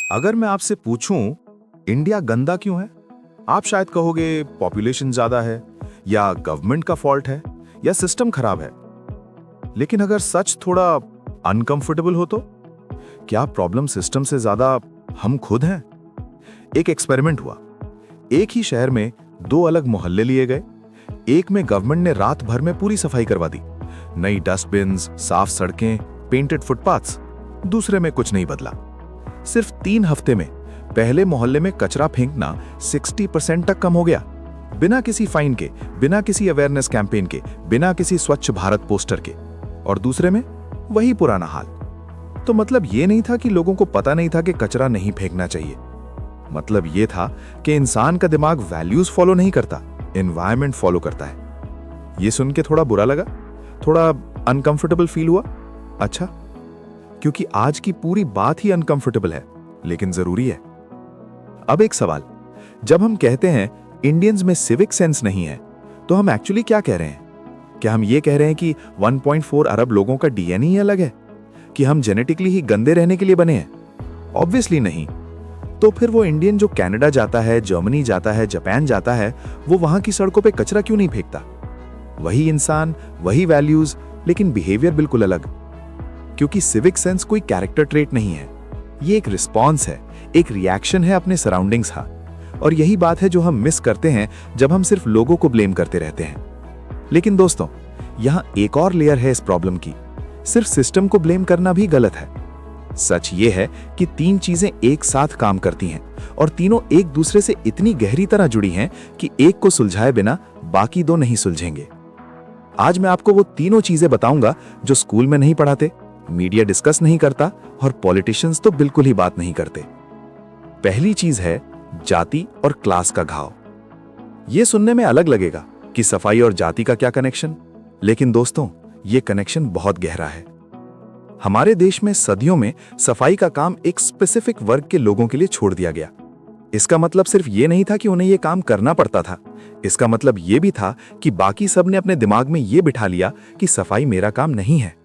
अगर मैं आपसे पूछूं इंडिया गंदा क्यों है, आप शायद कहोगे पॉपुलेशन ज्यादा है, या गवर्नमेंट का फॉल्ट है, या सिस्टम खराब है। लेकिन अगर सच थोड़ा अनकंफर्टेबल हो तो क्या प्रॉब्लम सिस्टम से ज्यादा हम खुद हैं? एक एक्सपेरिमेंट हुआ। एक ही शहर में दो अलग मोहल्ले लिए गए। एक में गवर्नमेंट ने रात भर में पूरी सफाई करवा दी, नई डस्टबिन्स, साफ सड़कें, पेंटेड फुटपाथ्स। दूसरे में कुछ नहीं बदला। सिर्फ 3 हफ्ते में पहले मोहल्ले में कचरा फेंकना 60% तक कम हो गया, बिना किसी फाइन के, बिना किसी अवेयरनेस कैंपेन के, बिना किसी स्वच्छ भारत पोस्टर के। और दूसरे में वही पुराना हाल। तो मतलब ये नहीं था कि लोगों को पता नहीं था कि कचरा नहीं फेंकना चाहिए। मतलब ये था कि इंसान का दिमाग वैल्यूज फॉलो नहीं करता, एनवायरनमेंट फॉलो करता है। ये सुन के थोड़ा बुरा लगा, थोड़ा अनकंफर्टेबल फील हुआ। अच्छा, क्योंकि आज की पूरी बात ही अनकंफर्टेबल है, लेकिन जरूरी है। अब एक सवाल, जब हम कहते हैं इंडियंस में सिविक सेंस नहीं है, तो हम एक्चुअली क्या कह रहे हैं? क्या हम ये कह रहे हैं कि 1.4 अरब लोगों का डीएनए ही अलग है, कि हम जेनेटिकली ही गंदे रहने के लिए बने हैं? ऑब्वियसली नहीं। तो फिर वो इंडियन जो कनाडा जाता है, जर्मनी जाता है, जापान जाता है, वो वहां की सड़कों पे कचरा क्यों नहीं फेंकता? वही इंसान, वही वैल्यूज, लेकिन बिहेवियर बिल्कुल अलग। क्योंकि सिविक सेंस कोई कैरेक्टर ट्रेट नहीं है, ये एक रिस्पॉन्स है, एक रिएक्शन है अपने सराउंडिंग्स का। और यही बात है जो हम मिस करते हैं जब हम सिर्फ लोगों को ब्लेम करते रहते हैं। लेकिन दोस्तों, यहां एक और लेयर है इस प्रॉब्लम की। सिर्फ सिस्टम को ब्लेम करना भी गलत है। सच ये है कि 3 चीजें एक साथ काम करती हैं, और तीनों एक दूसरे से इतनी गहरी तरह जुड़ी हैं कि एक को सुलझाए बिना बाकी 2 नहीं सुलझेंगे। आज मैं आपको वो तीनों चीजें बताऊंगा जो स्कूल में नहीं पढ़ाते, मीडिया डिस्कस नहीं करता, और पॉलिटिशियंस तो बिल्कुल ही बात नहीं करते। पहली चीज है जाति और क्लास का घाव। यह सुनने में अलग लगेगा कि सफाई और जाति का क्या कनेक्शन, लेकिन दोस्तों, यह कनेक्शन बहुत गहरा है। हमारे देश में सदियों में सफाई का काम एक स्पेसिफिक वर्ग के लोगों के लिए छोड़ दिया गया। इसका मतलब सिर्फ ये नहीं था कि उन्हें यह काम करना पड़ता था, इसका मतलब यह भी था कि बाकी सब ने अपने दिमाग में यह बिठा लिया कि सफाई मेरा काम नहीं है।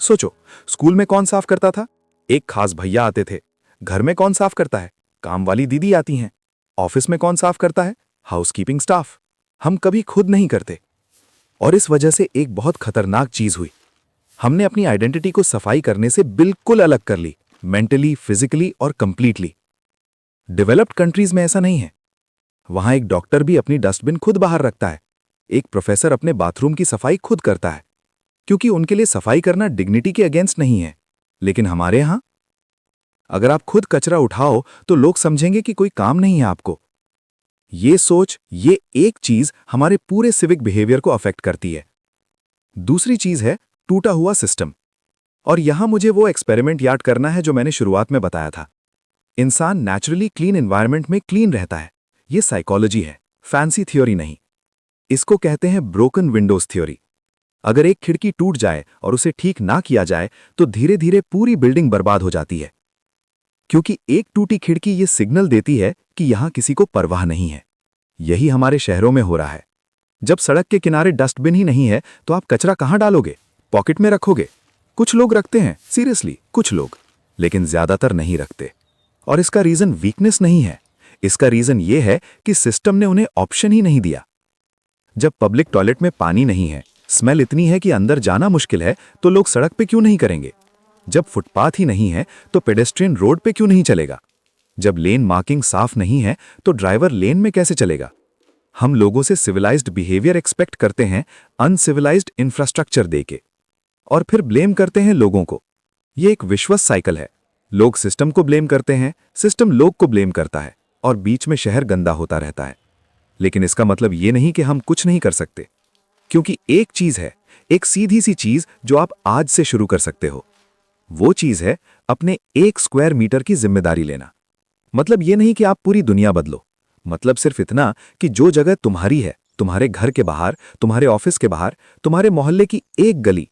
सोचो, स्कूल में कौन साफ करता था? एक खास भैया आते थे। घर में कौन साफ करता है? काम वाली दीदी आती हैं। ऑफिस में कौन साफ करता है? Housekeeping staff. हम कभी खुद नहीं करते। और इस वजह से एक बहुत खतरनाक चीज हुई। हमने अपनी आइडेंटिटी को सफाई करने से बिल्कुल अलग कर ली, मेंटली, फिजिकली और कंप्लीटली। डेवलप्ड कंट्रीज में ऐसा नहीं है। वहां एक डॉक्टर भी अपनी डस्टबिन खुद बाहर रखता है, एक प्रोफेसर अपने बाथरूम की सफाई खुद करता है, क्योंकि उनके लिए सफाई करना डिग्निटी के अगेंस्ट नहीं है। लेकिन हमारे यहां अगर आप खुद कचरा उठाओ तो लोग समझेंगे कि कोई काम नहीं है आपको। ये सोच, ये एक चीज हमारे पूरे सिविक बिहेवियर को अफेक्ट करती है। दूसरी चीज है टूटा हुआ सिस्टम। और यहां मुझे वो एक्सपेरिमेंट याद करना है जो मैंने शुरुआत में बताया था। इंसान नेचुरली क्लीन एनवायरनमेंट में क्लीन रहता है। ये साइकोलॉजी है, फैंसी थ्योरी नहीं। इसको कहते हैं ब्रोकन विंडोज थ्योरी। अगर एक खिड़की टूट जाए और उसे ठीक ना किया जाए तो धीरे धीरे पूरी बिल्डिंग बर्बाद हो जाती है। क्योंकि एक टूटी खिड़की ये सिग्नल देती है कि यहां किसी को परवाह नहीं है। यही हमारे शहरों में हो रहा है। जब सड़क के किनारे डस्टबिन ही नहीं है तो आप कचरा कहां डालोगे? पॉकेट में रखोगे? कुछ लोग रखते हैं, सीरियसली कुछ लोग, लेकिन ज्यादातर नहीं रखते। और इसका रीजन वीकनेस नहीं है, इसका रीजन ये है कि सिस्टम ने उन्हें ऑप्शन ही नहीं दिया। जब पब्लिक टॉयलेट में पानी नहीं है, स्मेल इतनी है कि अंदर जाना मुश्किल है, तो लोग सड़क पे क्यों नहीं करेंगे? जब फुटपाथ ही नहीं है तो पेडेस्ट्रियन रोड पे क्यों नहीं चलेगा? जब लेन मार्किंग साफ नहीं है तो ड्राइवर लेन में कैसे चलेगा? हम लोगों से सिविलाइज्ड बिहेवियर एक्सपेक्ट करते हैं, अनसिविलाइज्ड इंफ्रास्ट्रक्चर देके, और फिर ब्लेम करते हैं लोगों को। यह एक विश्वस साइकिल है। लोग सिस्टम को ब्लेम करते हैं, सिस्टम लोग को ब्लेम करता है, और बीच में शहर गंदा होता रहता है। लेकिन इसका मतलब यह नहीं कि हम कुछ नहीं कर सकते, क्योंकि एक चीज है, एक सीधी सी चीज जो आप आज से शुरू कर सकते हो। वो चीज है अपने 1 स्क्वायर मीटर की जिम्मेदारी लेना। मतलब यह नहीं कि आप पूरी दुनिया बदलो, मतलब सिर्फ इतना कि जो जगह तुम्हारी है, तुम्हारे घर के बाहर, तुम्हारे ऑफिस के बाहर, तुम्हारे मोहल्ले की एक गली,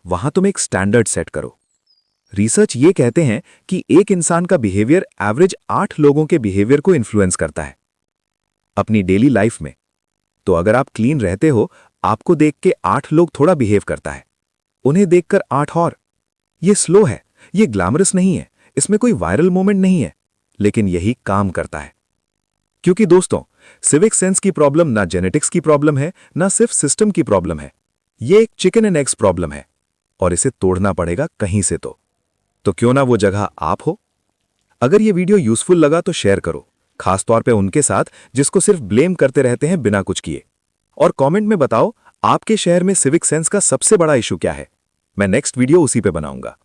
वहां तुम एक स्टैंडर्ड सेट करो। रिसर्च ये कहते हैं कि एक इंसान का बिहेवियर एवरेज 8 लोगों के बिहेवियर को इन्फ्लुएंस करता है अपनी डेली लाइफ में। तो अगर आप क्लीन रहते हो, आपको देख के 8 लोग थोड़ा बिहेव करता है, उन्हें देखकर 8 और। ये स्लो है, ये ग्लैमरस नहीं है, इसमें कोई वायरल मोमेंट नहीं है, लेकिन यही काम करता है। क्योंकि दोस्तों, सिविक सेंस की प्रॉब्लम ना जेनेटिक्स की प्रॉब्लम है, ना सिर्फ सिस्टम की प्रॉब्लम है। ये एक चिकन एंड एग्स प्रॉब्लम है और इसे तोड़ना पड़ेगा कहीं से तो क्यों ना वो जगह आप हो। अगर ये वीडियो यूजफुल लगा तो शेयर करो, खासतौर पे उनके साथ जिसको सिर्फ ब्लेम करते रहते हैं बिना कुछ किए। और कमेंट में बताओ आपके शहर में सिविक सेंस का सबसे बड़ा इशू क्या है। मैं नेक्स्ट वीडियो उसी पे बनाऊंगा।